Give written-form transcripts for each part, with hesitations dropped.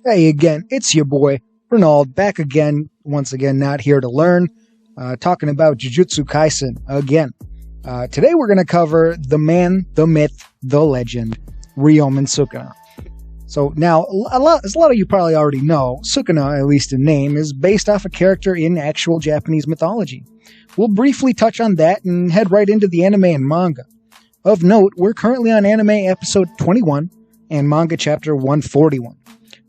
Hey again, it's your boy, Ronald, back again, once again, not here to learn, talking about Jujutsu Kaisen again. Today we're going to cover the man, the myth, the legend, Ryomen Sukuna. So now, as a lot of you probably already know, Sukuna, at least in name, is based off a character in actual Japanese mythology. We'll briefly touch on that and head right into the anime and manga. Of note, we're currently on anime episode 21 and manga chapter 141.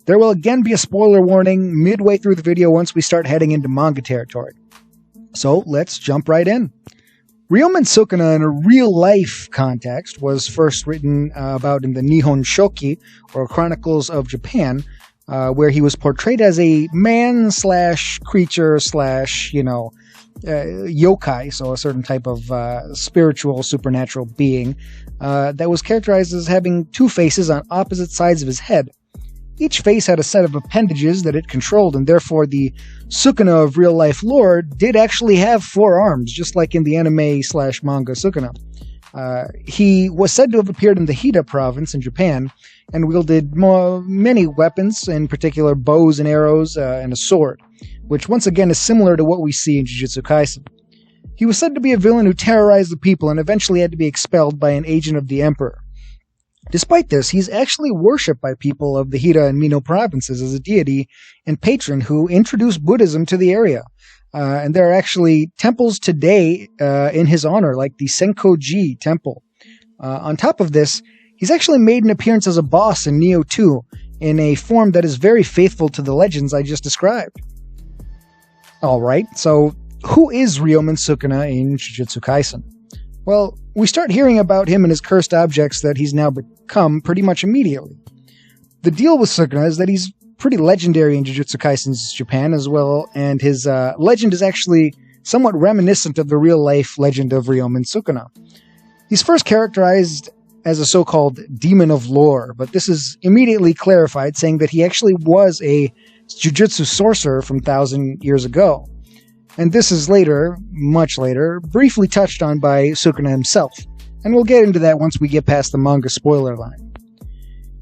There will again be a spoiler warning midway through the video once we start heading into manga territory. So let's jump right in. Ryomen Sukuna in a real-life context was first written about in the Nihon Shoki, or Chronicles of Japan, where he was portrayed as a man/creature/ yokai, so a certain type of spiritual, supernatural being, that was characterized as having two faces on opposite sides of his head. Each face had a set of appendages that it controlled, and therefore the Sukuna of real-life lore did actually have 4 arms, just like in the anime/manga Sukuna. He was said to have appeared in the Hida province in Japan, and wielded many weapons, in particular bows and arrows, and a sword, which once again is similar to what we see in Jujutsu Kaisen. He was said to be a villain who terrorized the people and eventually had to be expelled by an agent of the Emperor. Despite this, he's actually worshipped by people of the Hida and Mino provinces as a deity and patron who introduced Buddhism to the area. And there are actually temples today in his honor, like the Senkoji Temple. On top of this, he's actually made an appearance as a boss in Neo 2 in a form that is very faithful to the legends I just described. Alright, so who is Ryomen Sukuna in Jujutsu Kaisen? Well, we start hearing about him and his cursed objects that he's now become pretty much immediately. The deal with Sukuna is that he's pretty legendary in Jujutsu Kaisen's Japan as well, and his legend is actually somewhat reminiscent of the real-life legend of Ryomen Sukuna. He's first characterized as a so-called demon of lore, but this is immediately clarified, saying that he actually was a Jujutsu sorcerer from 1,000 years ago. And this is later, much later, briefly touched on by Sukuna himself, and we'll get into that once we get past the manga spoiler line.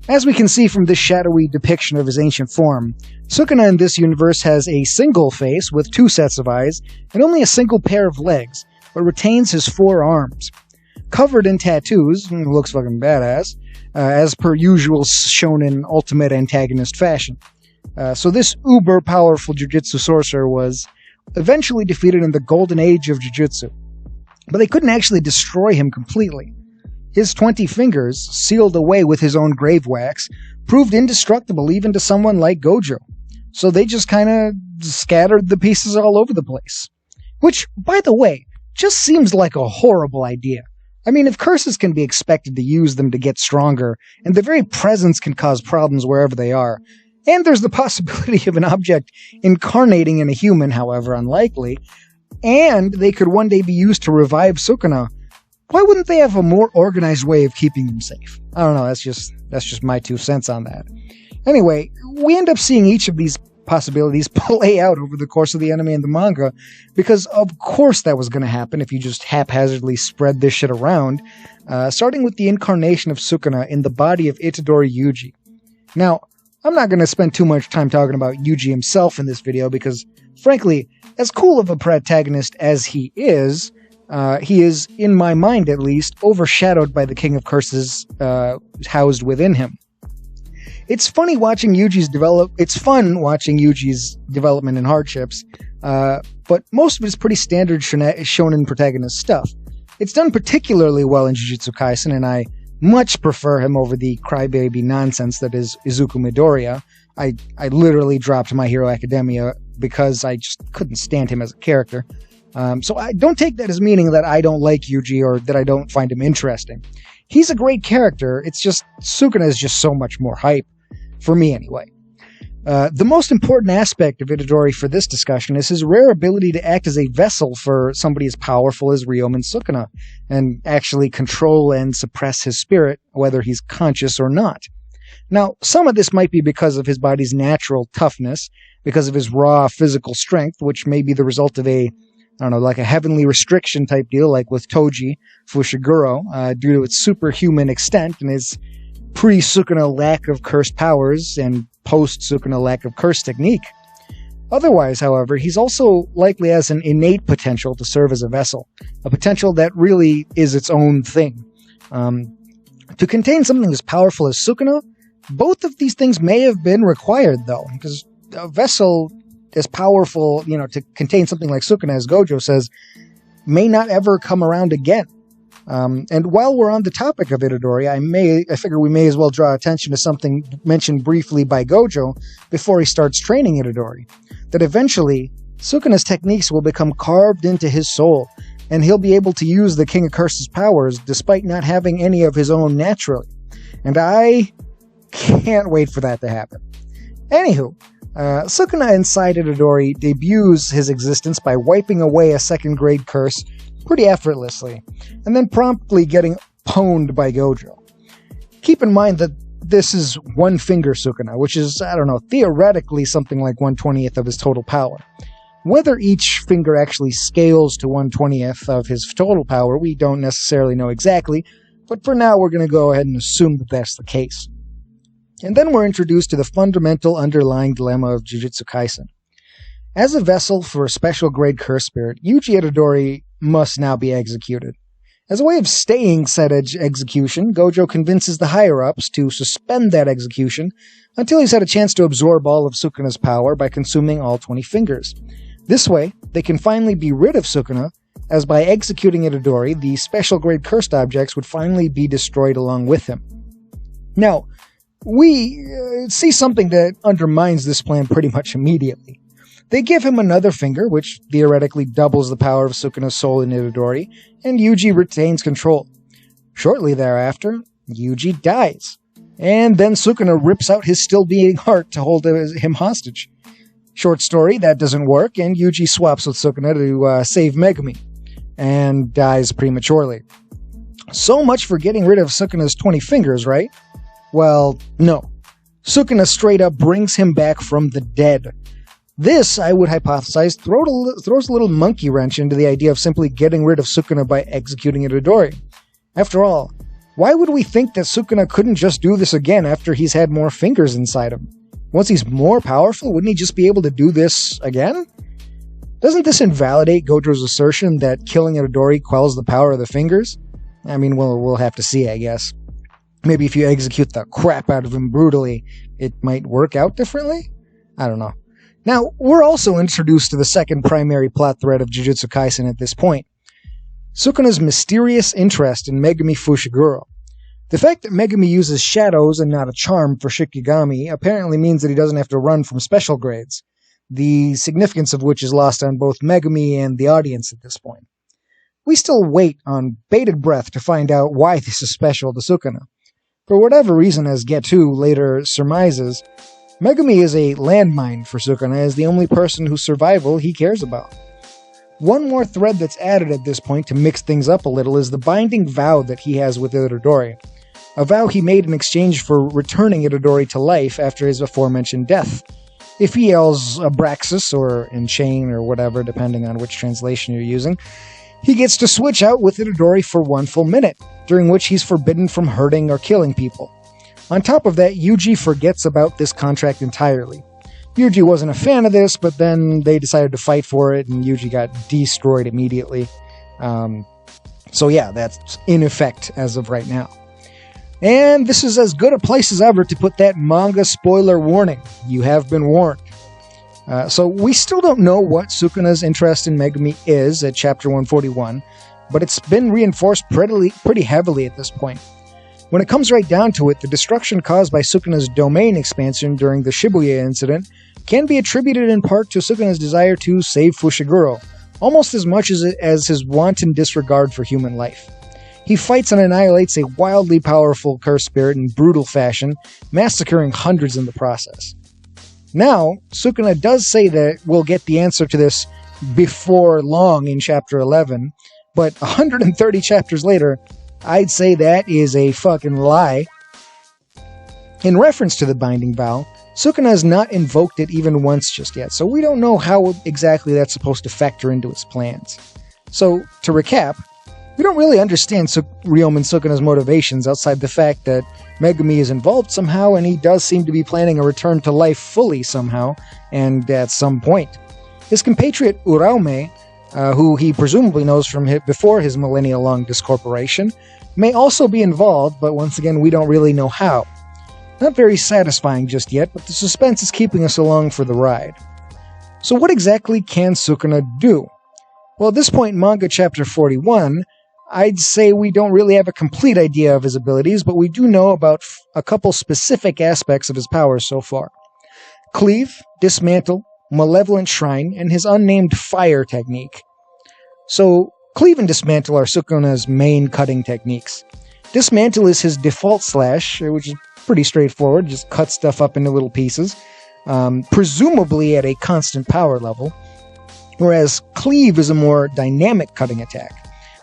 As we can see from this shadowy depiction of his ancient form, Sukuna in this universe has a single face with 2 sets of eyes, and only a single pair of legs, but retains his 4 arms. Covered in tattoos, looks fucking badass, as per usual shonen ultimate antagonist fashion. So this uber-powerful Jujutsu sorcerer was eventually defeated in the Golden Age of Jujutsu. But they couldn't actually destroy him completely. His 20 fingers, sealed away with his own grave wax, proved indestructible even to someone like Gojo. So they just kinda scattered the pieces all over the place. Which, by the way, just seems like a horrible idea. I mean, if curses can be expected to use them to get stronger, and their very presence can cause problems wherever they are, and there's the possibility of an object incarnating in a human, however unlikely, and they could one day be used to revive Sukuna, why wouldn't they have a more organized way of keeping them safe? I don't know, that's just my 2 cents on that. Anyway, we end up seeing each of these possibilities play out over the course of the anime and the manga, because of course that was going to happen if you just haphazardly spread this shit around, starting with the incarnation of Sukuna in the body of Itadori Yuji. Now, I'm not going to spend too much time talking about Yuji himself in this video because, frankly, as cool of a protagonist as he is, in my mind at least, overshadowed by the King of Curses housed within him. It's fun watching Yuji's development and hardships, but most of it is pretty standard shonen protagonist stuff. It's done particularly well in Jujutsu Kaisen, and I much prefer him over the crybaby nonsense that is Izuku Midoriya. I literally dropped My Hero Academia because I just couldn't stand him as a character. So I don't take that as meaning that I don't like Yuji or that I don't find him interesting. He's a great character, it's just Sukuna is just so much more hype. For me, anyway. The most important aspect of Itadori for this discussion is his rare ability to act as a vessel for somebody as powerful as Ryomen Sukuna, and actually control and suppress his spirit, whether he's conscious or not. Now, some of this might be because of his body's natural toughness, because of his raw physical strength, which may be the result of like a heavenly restriction type deal, like with Toji Fushiguro, due to its superhuman extent and his pre-Sukuna lack of cursed powers and post-Sukuna lack of curse technique. Otherwise, however, he's also likely has an innate potential to serve as a vessel, a potential that really is its own thing. To contain something as powerful as Sukuna, both of these things may have been required, though, because a vessel as powerful, to contain something like Sukuna, as Gojo says, may not ever come around again. And while we're on the topic of Itadori, I figure we may as well draw attention to something mentioned briefly by Gojo before he starts training Itadori. That eventually, Sukuna's techniques will become carved into his soul, and he'll be able to use the King of Curses' powers despite not having any of his own naturally. And I can't wait for that to happen. Anywho, Sukuna inside Itadori debuts his existence by wiping away a second-grade curse pretty effortlessly, and then promptly getting pwned by Gojo. Keep in mind that this is one-finger Sukuna, which is, theoretically something like 1/20th of his total power. Whether each finger actually scales to 1/20th of his total power, we don't necessarily know exactly, but for now we're going to go ahead and assume that that's the case. And then we're introduced to the fundamental underlying dilemma of Jujutsu Kaisen. As a vessel for a special grade curse spirit, Yuji Itadori must now be executed. As a way of staying said execution, Gojo convinces the higher-ups to suspend that execution until he's had a chance to absorb all of Sukuna's power by consuming all 20 fingers. This way, they can finally be rid of Sukuna, as by executing Itadori, the special grade cursed objects would finally be destroyed along with him. Now, we see something that undermines this plan pretty much immediately. They give him another finger, which theoretically doubles the power of Sukuna's soul in Itadori, and Yuji retains control. Shortly thereafter, Yuji dies, and then Sukuna rips out his still-beating heart to hold him hostage. Short story, that doesn't work, and Yuji swaps with Sukuna to save Megumi, and dies prematurely. So much for getting rid of Sukuna's 20 fingers, right? Well, no. Sukuna straight up brings him back from the dead. This, I would hypothesize, throws a little monkey wrench into the idea of simply getting rid of Sukuna by executing Itadori. After all, why would we think that Sukuna couldn't just do this again after he's had more fingers inside him? Once he's more powerful, wouldn't he just be able to do this again? Doesn't this invalidate Gojo's assertion that killing Itadori quells the power of the fingers? I mean, we'll have to see, I guess. Maybe if you execute the crap out of him brutally, it might work out differently? I don't know. Now, we're also introduced to the second primary plot thread of Jujutsu Kaisen at this point. Sukuna's mysterious interest in Megumi Fushiguro. The fact that Megumi uses shadows and not a charm for Shikigami apparently means that he doesn't have to run from special grades, the significance of which is lost on both Megumi and the audience at this point. We still wait on bated breath to find out why this is special to Sukuna. For whatever reason, as Getu later surmises, Megumi is a landmine for Sukuna as the only person whose survival he cares about. One more thread that's added at this point to mix things up a little is the binding vow that he has with Itadori. A vow he made in exchange for returning Itadori to life after his aforementioned death. If he yells Abraxas or Enchain or whatever, depending on which translation you're using, he gets to switch out with Itadori for 1 full minute, during which he's forbidden from hurting or killing people. On top of that, Yuji forgets about this contract entirely. Yuji wasn't a fan of this, but then they decided to fight for it, and Yuji got destroyed immediately. So yeah, that's in effect as of right now. And this is as good a place as ever to put that manga spoiler warning. You have been warned. So we still don't know what Sukuna's interest in Megumi is at Chapter 141, but it's been reinforced pretty heavily at this point. When it comes right down to it, the destruction caused by Sukuna's domain expansion during the Shibuya incident can be attributed in part to Sukuna's desire to save Fushiguro, almost as much as his wanton disregard for human life. He fights and annihilates a wildly powerful curse spirit in brutal fashion, massacring hundreds in the process. Now, Sukuna does say that we'll get the answer to this before long in Chapter 11, but 130 chapters later, I'd say that is a fucking lie. In reference to the binding vow, Sukuna has not invoked it even once just yet, so we don't know how exactly that's supposed to factor into his plans. So, to recap, We don't really understand Ryomen Sukuna's motivations outside the fact that Megumi is involved somehow, and he does seem to be planning a return to life fully somehow, and at some point. His compatriot Uraume, who he presumably knows from before his millennia-long discorporation, may also be involved, but once again, we don't really know how. Not very satisfying just yet, but the suspense is keeping us along for the ride. So what exactly can Sukuna do? Well, at this point in manga chapter 41, I'd say we don't really have a complete idea of his abilities, but we do know about a couple specific aspects of his powers so far. Cleave, Dismantle, Malevolent Shrine, and his unnamed Fire technique. So, Cleave and Dismantle are Sukuna's main cutting techniques. Dismantle is his default slash, which is pretty straightforward, just cut stuff up into little pieces, presumably at a constant power level, whereas Cleave is a more dynamic cutting attack,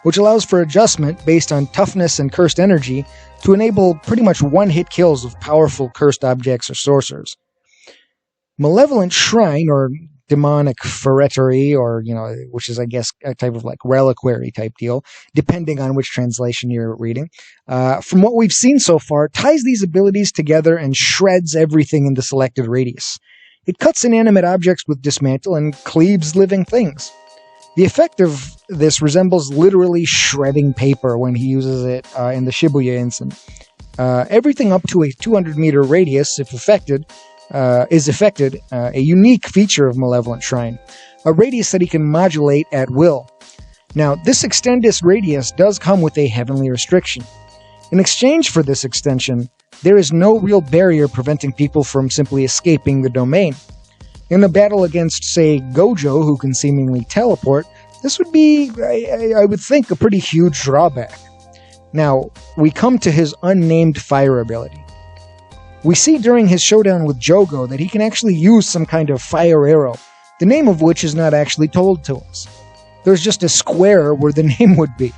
which allows for adjustment based on toughness and cursed energy to enable pretty much one-hit kills of powerful cursed objects or sorcerers. Malevolent Shrine, or demonic ferretry, or, which is, I guess, a type of reliquary type deal, depending on which translation you're reading, from what we've seen so far, ties these abilities together and shreds everything in the selected radius. It cuts inanimate objects with Dismantle and cleaves living things. The effect of this resembles literally shredding paper when he uses it in the Shibuya incident. Everything up to a 200-meter radius, if affected, is affected, a unique feature of Malevolent Shrine, a radius that he can modulate at will. Now, this extended radius does come with a heavenly restriction. In exchange for this extension, there is no real barrier preventing people from simply escaping the domain. In a battle against, say, Gojo, who can seemingly teleport, this would be, I would think, a pretty huge drawback. Now, we come to his unnamed fire ability. We see during his showdown with Jogo that he can actually use some kind of fire arrow, the name of which is not actually told to us. There's just a square where the name would be.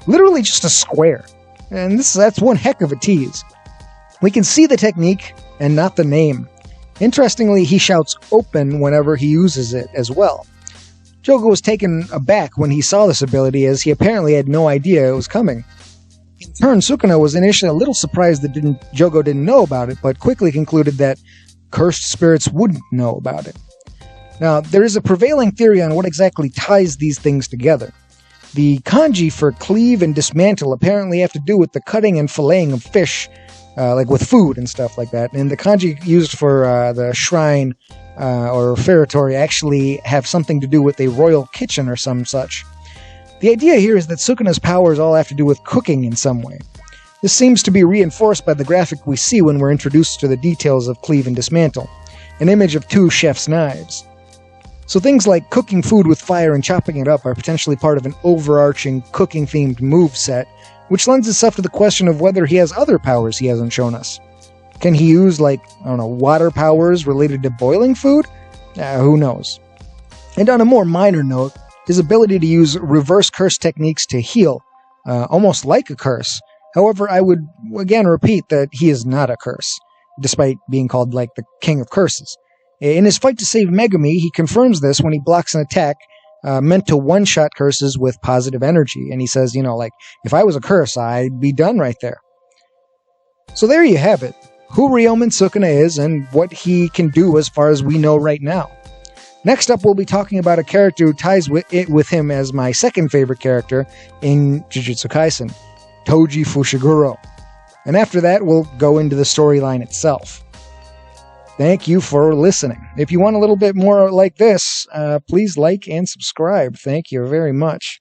Literally just a square. And that's one heck of a tease. We can see the technique and not the name. Interestingly, he shouts open whenever he uses it as well. Jogo was taken aback when he saw this ability, as he apparently had no idea it was coming. In turn, Sukuna was initially a little surprised that Jogo didn't know about it, but quickly concluded that cursed spirits wouldn't know about it. Now, there is a prevailing theory on what exactly ties these things together. The kanji for cleave and dismantle apparently have to do with the cutting and filleting of fish, with food and stuff like that. And the kanji used for the shrine or feretory actually have something to do with a royal kitchen or some such. The idea here is that Sukuna's powers all have to do with cooking in some way. This seems to be reinforced by the graphic we see when we're introduced to the details of Cleave and Dismantle, an image of two chef's knives. So things like cooking food with fire and chopping it up are potentially part of an overarching cooking-themed move set, which lends itself to the question of whether he has other powers he hasn't shown us. Can he use, water powers related to boiling food? Who knows. And on a more minor note, his ability to use reverse curse techniques to heal, almost like a curse. However, I would again repeat that he is not a curse, despite being called the king of curses. In his fight to save Megumi, he confirms this when he blocks an attack meant to one-shot curses with positive energy. And he says, if I was a curse, I'd be done right there. So there you have it. Who Ryomen Sukuna is and what he can do as far as we know right now. Next up, we'll be talking about a character who ties with him as my second favorite character in Jujutsu Kaisen, Toji Fushiguro. And after that, we'll go into the storyline itself. Thank you for listening. If you want a little bit more like this, please like and subscribe. Thank you very much.